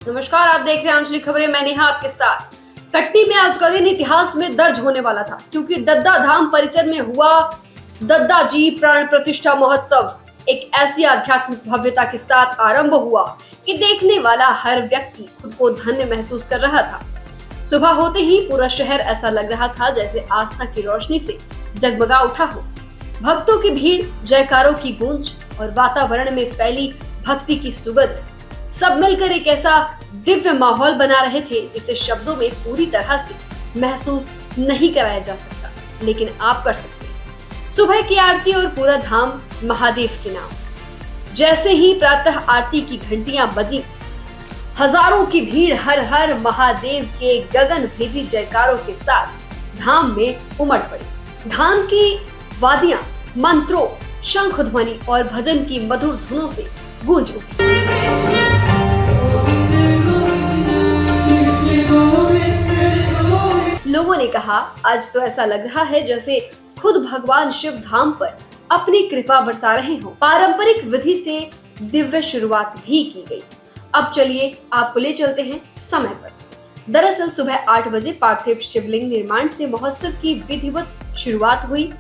नमस्कार, आप देख रहे हैं आंचलिक खबरें। मैं नेहा आपके साथ। कटनी में आज का दिन इतिहास में दर्ज होने वाला था, क्योंकि दद्दा धाम परिसर में हुआ दद्दा जी प्राण प्रतिष्ठा महोत्सव एक ऐसी आध्यात्मिक भव्यता के साथ आरंभ हुआ कि देखने वाला हर व्यक्ति खुद को धन्य महसूस कर रहा था। सुबह होते ही पूरा शहर ऐसा लग रहा था जैसे आस्था की रोशनी से जगमगा उठा हो। भक्तों की भीड़, जयकारों की गूंज और वातावरण में फैली भक्ति की सुगंध सब मिलकर एक ऐसा दिव्य माहौल बना रहे थे जिसे शब्दों में पूरी तरह से महसूस नहीं कराया जा सकता, लेकिन आप कर सकते हैं। सुबह की आरती और पूरा धाम महादेव के नाम। जैसे ही प्रातः आरती की घंटियां बजी, हजारों की भीड़ हर हर महादेव के गगन भेदी जयकारों के साथ धाम में उमड़ पड़ी। धाम की वादियां मंत्रों, शंख ध्वनि और भजन की मधुर धुनों से गूंज उठी। लोगों ने कहा, आज तो ऐसा लग रहा है जैसे खुद भगवान शिव धाम पर अपनी कृपा बरसा रहे हों। पारंपरिक विधि से दिव्य शुरुआत भी की गई। अब चलिए आपको ले चलते हैं समय पर। दरअसल सुबह 8 बजे पार्थिव शिवलिंग निर्माण से महोत्सव की विधिवत शुरुआत हुई।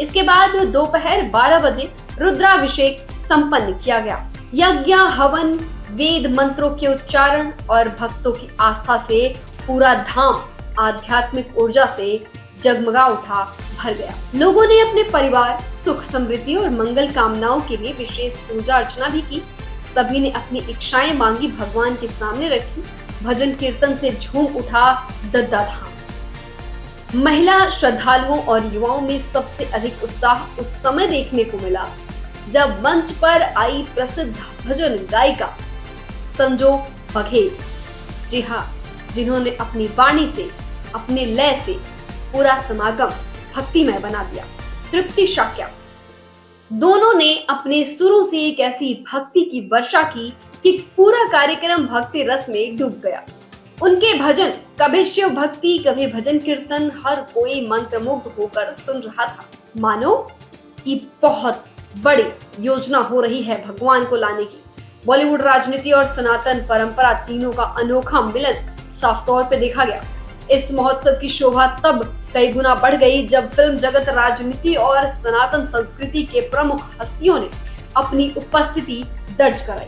इसके बाद दोपहर 12 बजे रुद्राभिषेक संपन्न किया गया। यज्ञ, हवन, वेद मंत्रों के उच्चारण और भक्तों की आस्था से पूरा धाम आध्यात्मिक ऊर्जा से जगमगा उठा, भर गया। लोगों ने अपने परिवार, सुख, समृद्धि और मंगल कामनाओं के लिए विशेष पूजा अर्चना भी की। सभी ने अपनी इच्छाएं मांगी, भगवान के सामने रखी। भजन कीर्तन से झूम उठा दद्दा धाम। महिला श्रद्धालुओं और युवाओं में सबसे अधिक उत्साह उस समय देखने को मिला जब मंच पर आई प्रसिद्ध भजन गायिका संजो बघेल। जी हाँ, जिन्होंने अपनी वाणी से, अपने लय से पूरा समागम भक्तिमय बना दिया। तृप्ति शाक्या दोनों ने अपने सुरों से एक ऐसी भक्ति की वर्षा की कि पूरा कार्यक्रम भक्ति रस में डूब गया। उनके भजन, कभी शिव भक्ति, कभी भजन कीर्तन, हर कोई मंत्रमुग्ध होकर सुन रहा था। मानो कि बहुत बड़ी योजना हो रही है भगवान को लाने की। बॉलीवुड, राजनीति और सनातन परंपरा तीनों का अनोखा मिलन साफ तौर पे देखा गया। इस महोत्सव की शोभा तब कई गुना बढ़ गई जब फिल्म जगत, राजनीति और सनातन संस्कृति के प्रमुख हस्तियों ने अपनी उपस्थिति दर्ज कराई।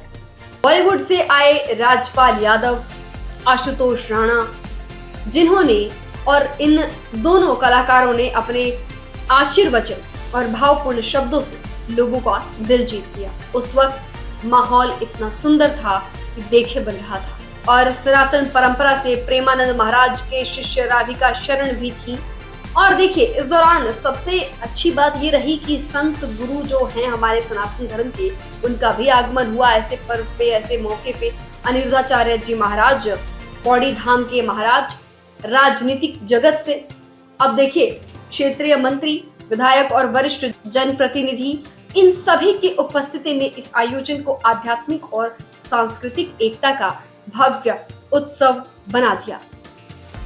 बॉलीवुड से आए राजपाल यादव, आशुतोष राणा, जिन्होंने और इन दोनों कलाकारों ने अपने आशीर्वचन और भावपूर्ण शब्दों से लोगों का दिल जीत लिया। उस वक्त माहौल इतना सुंदर था कि देखे बन रहा था। और सनातन परंपरा से प्रेमानंद महाराज के शिष्य राधिका शरण भी थी। और देखिए, इस दौरान सबसे अच्छी बात ये रही कि संत गुरु जो हैं हमारे सनातन धर्म के, उनका भी आगमन हुआ ऐसे पर्व पे, ऐसे मौके पे। अनिरुद्धाचार्य जी महाराज, पौड़ी धाम के महाराज, राजनीतिक जगत से, अब देखिए क्षेत्रीय मंत्री, विधायक और वरिष्ठ जनप्रतिनिधि, इन सभी की उपस्थिति ने इस आयोजन को आध्यात्मिक और सांस्कृतिक एकता का भव्य उत्सव बना दिया।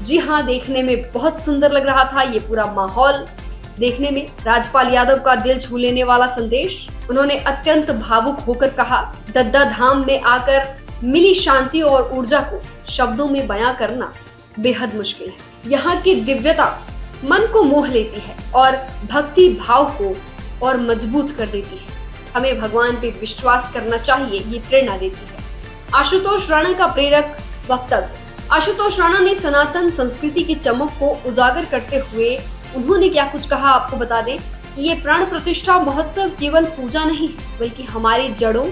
जी हाँ, देखने में बहुत सुंदर लग रहा था ये पूरा माहौल। देखने में राजपाल यादव का दिल छू लेने वाला संदेश। उन्होंने अत्यंत भावुक होकर कहा, दद्दा धाम में आकर मिली शांति और ऊर्जा को शब्दों में बयां करना बेहद मुश्किल है। यहाँ की दिव्यता मन को मोह लेती है और भक्ति भाव को और मजबूत कर देती है। हमें भगवान पे विश्वास करना चाहिए, ये प्रेरणा देती है। आशुतोष राणा का प्रेरक वक्तव्य। आशुतोष राणा ने सनातन संस्कृति की चमक को उजागर करते हुए उन्होंने क्या कुछ कहा, आपको बता दें कि ये प्राण प्रतिष्ठा महोत्सव केवल पूजा नहीं है, बल्कि हमारी जड़ों,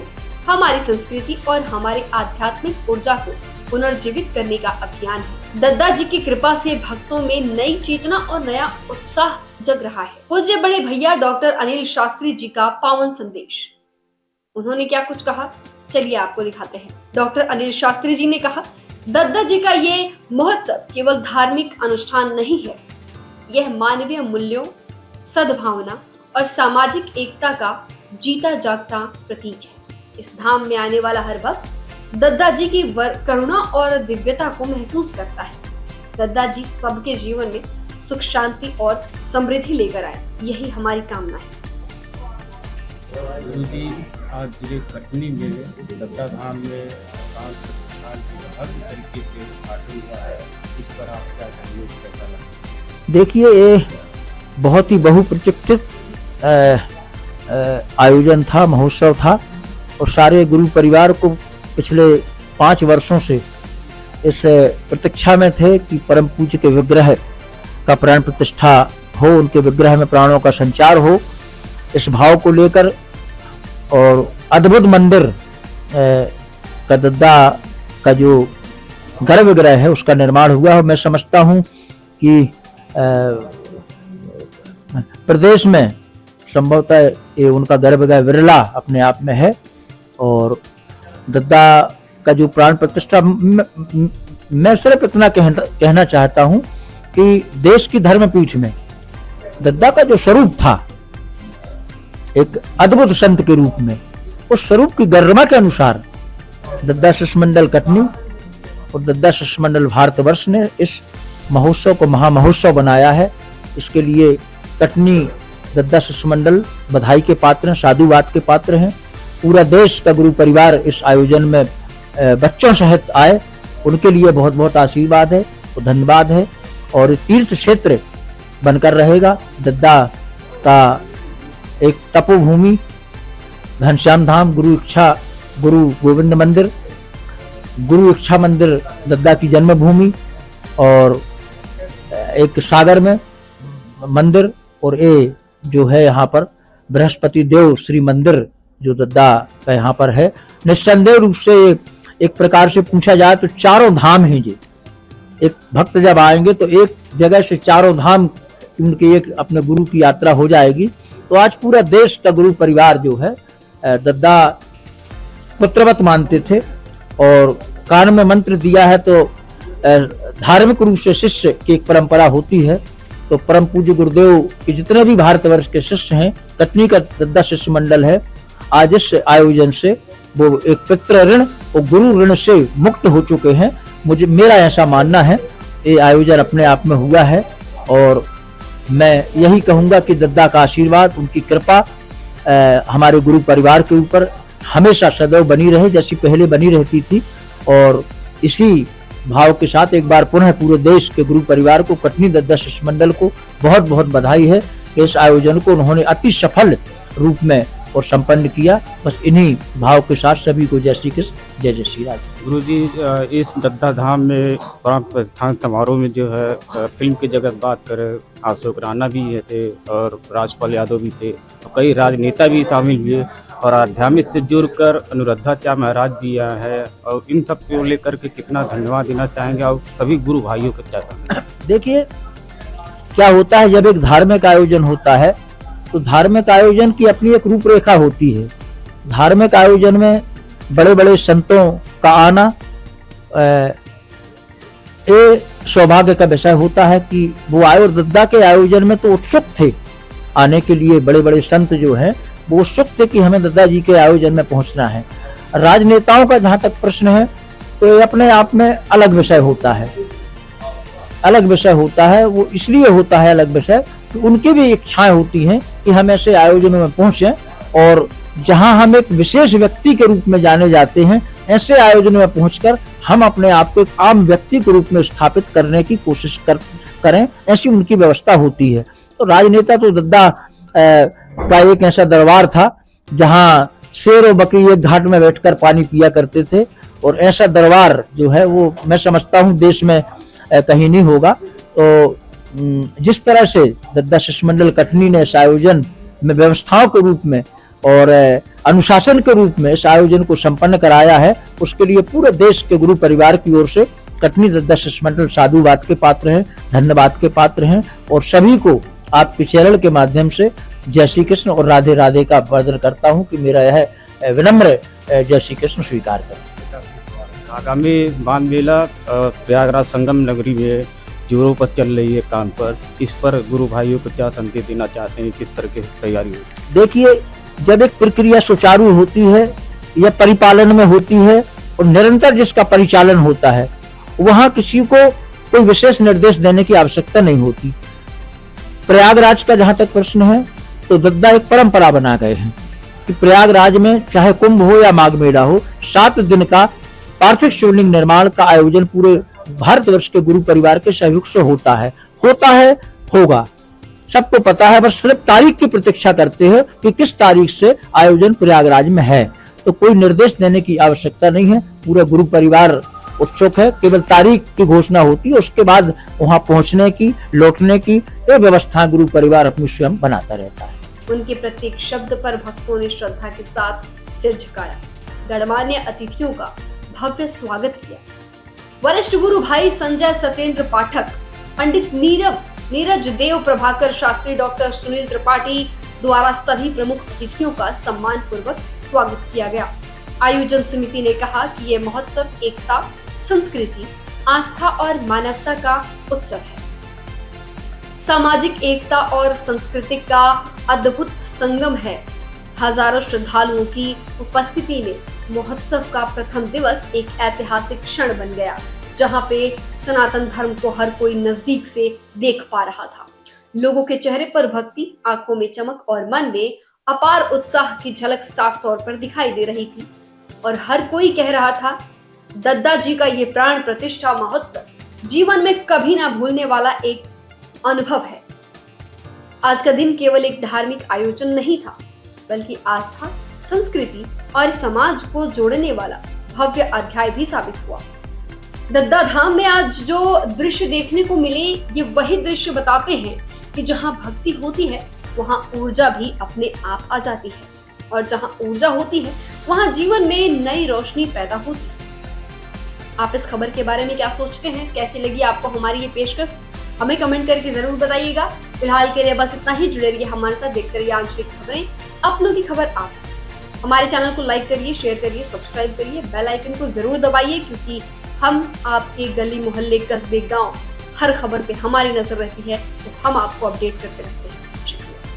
हमारी संस्कृति और हमारी आध्यात्मिक ऊर्जा को पुनर्जीवित करने का अभियान है। दद्दा जी की कृपा से भक्तों में नई चेतना और नया उत्साह जग रहा है। पूज्य बड़े भैया डॉक्टर अनिल शास्त्री जी का पावन संदेश। उन्होंने क्या कुछ कहा, चलिए आपको दिखाते हैं। डॉक्टर अनिल शास्त्री जी ने कहा, दद्दा जी का ये महोत्सव केवल धार्मिक अनुष्ठान नहीं है, यह मानवीय मूल्यों, सद्भावना और सामाजिक एकता का जीता जागता प्रतीक है। इस धाम में आने वाला हर भक्त दद्दा जी की करुणा और दिव्यता को महसूस करता है। दद्दा जी सबके जीवन में सुख, शांति और समृद्धि लेकर आए, यही हमारी कामना है। गुरु जी आज जिले कटनी में दद्दा धाम में भव्य तरीके से उद्घाटन हुआ है, इस पर आप क्या कहेंगे, कैसा लगता है? देखिए, ये बहुत ही बहुप्रतीक्षित आयोजन था, महोत्सव था, और सारे गुरु परिवार को पिछले 5 वर्षों से इस प्रतीक्षा में थे कि परम पूज्य के विग्रह का प्राण प्रतिष्ठा हो, उनके विग्रह में प्राणों का संचार हो, इस भाव को लेकर। और अद्भुत मंदिर का दद्दा का जो गर्भगृह है उसका निर्माण हुआ है। मैं समझता हूँ कि प्रदेश में संभवतः ये उनका गर्भगृह विरला अपने आप में है। और दद्दा का जो प्राण प्रतिष्ठा, मैं सिर्फ इतना कहना चाहता हूँ कि देश की धर्मपीठ में दद्दा का जो स्वरूप था एक अद्भुत संत के रूप में, उस स्वरूप की गरिमा के अनुसार दद्दा शिष्य मंडल कटनी और दद्दा शिष्य मंडल भारतवर्ष ने इस महोत्सव को महामहोत्सव बनाया है। इसके लिए कटनी दद्दा शिष्य मंडल बधाई के पात्र हैं, साधुवाद के पात्र हैं। पूरा देश का गुरु परिवार इस आयोजन में बच्चों सहित आए, उनके लिए बहुत बहुत आशीर्वाद है और धन्यवाद है। और तीर्थ क्षेत्र बनकर रहेगा। दद्दा का एक तपोभूमि, घनश्याम धाम, गुरु गोविंद मंदिर, गुरु इच्छा मंदिर दद्दा की जन्मभूमि, और एक सागर में मंदिर, और ये जो है यहाँ पर बृहस्पति देव श्री मंदिर जो दद्दा का यहाँ पर है। निस्संदेह रूप से एक प्रकार से पूछा जाए तो चारों धाम हैं जी। एक भक्त जब आएंगे तो एक जगह से चारों धाम उनकी एक अपने गुरु की यात्रा हो जाएगी। तो आज पूरा देश का गुरु परिवार जो है दद्दा पुत्रवत मानते थे, और कान में मंत्र दिया है तो धार्मिक रूप से शिष्य की एक परंपरा होती है। तो परम पूज्य गुरुदेव के जितने भी भारतवर्ष के शिष्य हैं, कटनी का दद्दा शिष्य मंडल है, आज इस आयोजन से वो एक पितृ ऋण और गुरु ऋण से मुक्त हो चुके हैं। मेरा ऐसा मानना है। ये आयोजन अपने आप में हुआ है, और मैं यही कहूंगा कि दद्दा का आशीर्वाद, उनकी कृपा हमारे गुरु परिवार के ऊपर हमेशा सदैव बनी रहे, जैसी पहले बनी रहती थी। और इसी भाव के साथ एक बार पुनः पूरे देश के गुरु परिवार को, कटनी दद्दा शिष्य मंडल को बहुत बहुत बधाई है कि इस आयोजन को उन्होंने अति सफल रूप में और संपन्न किया। बस इन्हीं भाव के साथ सभी को जय श्री कृष्ण, जय जय श्री राम। गुरु जी, इस दद्दा धाम में प्राण प्रतिष्ठान समारोह में जो है फिल्म की जगत बात करें, अशोक राणा भी थे और राजपाल यादव भी थे, तो कई राजनेता भी शामिल हुए, और आध्यात्मिक से जुड़कर अनुराधाचार्य महाराज भी आए हैं। और इन सब को लेकर के कितना धन्यवाद देना चाहेंगे, और सभी गुरु भाइयों को क्या कहेंगे? देखिए, क्या होता है जब एक धार्मिक आयोजन होता है तो धार्मिक आयोजन की अपनी एक रूपरेखा होती है। धार्मिक आयोजन में बड़े बड़े संतों का आना ये सौभाग्य का विषय होता है कि वो आए। और दद्दा के आयोजन में तो उत्सुक थे आने के लिए, बड़े बड़े संत जो हैं वो उत्सुक थे कि हमें दद्दा जी के आयोजन में पहुंचना है। राजनेताओं का जहां तक प्रश्न है तो ये अपने आप में अलग विषय होता है, अलग विषय होता है। वो इसलिए होता है अलग विषय कि उनकी भी इच्छाएं होती हैं कि हम ऐसे आयोजनों में पहुंचे, और जहां हम एक विशेष व्यक्ति के रूप में जाने जाते हैं, ऐसे आयोजनों में पहुंचकर हम अपने आप को एक आम व्यक्ति के रूप में स्थापित करने की कोशिश करें, ऐसी उनकी व्यवस्था होती है। तो राजनेता तो दद्दा का एक ऐसा दरबार था जहां शेर और बकरी एक घाट में बैठकर पानी पिया करते थे, और ऐसा दरबार जो है वो मैं समझता हूँ देश में कहीं नहीं होगा। तो जिस तरह से दद्दा शिष्य मंडल कटनी ने इस आयोजन में व्यवस्थाओं के रूप में और अनुशासन के रूप में इस आयोजन को संपन्न कराया है, उसके लिए पूरे देश के गुरु परिवार की ओर से कटनी दद्दा शिष्य मंडल साधुवाद के पात्र हैं, धन्यवाद के पात्र हैं। और सभी को आपके चैनल के माध्यम से जय श्री कृष्ण और राधे राधे का आवेदन करता हूं कि मेरा यह विनम्र जय श्री कृष्ण स्वीकार करें। आगामी बाण मेला प्रयागराज संगम नगरी में जोरों पर चल रही है काम पर, इस पर गुरु भाइयों को क्या संदेश देना चाहते हैं, किस तरह की तैयारी होगी? देखिए, जब एक प्रक्रिया सुचारू होती है या परिपालन में होती है और निरंतर जिसका परिचालन होता है, वहां किसी को कोई विशेष निर्देश देने की आवश्यकता नहीं होती। प्रयागराज का जहां तक प्रश्न है तो दद्दा एक परंपरा बना गए हैं कि प्रयागराज में चाहे कुंभ हो या माघ मेला हो, 7 दिन का पार्थिव शिवलिंग निर्माण का आयोजन पूरे भारतवर्ष के गुरु परिवार के सहयोग से होता है, होगा, सबको पता है। बस सिर्फ तारीख की प्रतीक्षा करते हैं कि किस तारीख से आयोजन प्रयागराज में है। तो कोई निर्देश देने की आवश्यकता नहीं है, पूरा गुरु परिवार उत्सुक है। केवल तारीख की घोषणा होती है, उसके बाद वहां पहुंचने की, लौटने की ये व्यवस्था गुरु परिवार अपनी स्वयं बनाता रहता है। उनके प्रत्येक शब्द पर भक्तों ने श्रद्धा के साथ सिर झुकाया, गणमान्य अतिथियों का भव्य स्वागत किया। वरिष्ठ गुरु भाई संजय सत्येंद्र पाठक, पंडित नीरज देव प्रभाकर शास्त्री, डॉक्टर सुनील त्रिपाठी द्वारा सभी प्रमुख अतिथियों का सम्मान पूर्वक स्वागत किया गया। आयोजन समिति ने कहा कि ये महोत्सव एकता, संस्कृति, आस्था और मानवता का उत्सव है। सामाजिक एकता और संस्कृति का अद्भुत संगम है। हजारों श्रद्धालुओं की उपस्थिति में महोत्सव का प्रथम दिवस एक ऐतिहासिक क्षण बन गया, जहां पे सनातन धर्म को हर कोई नजदीक से देख पा रहा था। लोगों के चेहरे पर भक्ति, आंखों में चमक और मन में अपार उत्साह की झलक साफ तौर पर दिखाई दे रही थी। और हर कोई कह रहा था, दद्दा जी का ये प्राण प्रतिष्ठा महोत्सव जीवन में कभी ना भूलने वाला एक अनुभव है। आज का दिन केवल एक धार्मिक आयोजन नहीं था, बल्कि आस्था, संस्कृति और समाज को जोड़ने वाला भव्य अध्याय भी साबित हुआ। दद्दा धाम में आज जो दृश्य देखने को मिले, ये वही दृश्य बताते हैं कि जहां भक्ति होती है वहां ऊर्जा भी अपने आप आ जाती है, और जहां ऊर्जा होती है वहां जीवन में नई रोशनी पैदा होती है। आप इस खबर के बारे में क्या सोचते हैं? कैसी लगी आपको हमारी ये पेशकश? हमें कमेंट करके जरूर बताइएगा। फिलहाल के लिए बस इतना ही। जुड़े रहिए हमारे साथ, देखते रहिए आंचलिक खबरें, अपनों की खबर आप। हमारे चैनल को लाइक करिए, शेयर करिए, सब्सक्राइब करिए, बेल आइकन को जरूर दबाइए, क्योंकि हम आपके गली मोहल्ले, कस्बे, गांव हर खबर पे हमारी नजर रहती है, तो हम आपको अपडेट करते रहते हैं।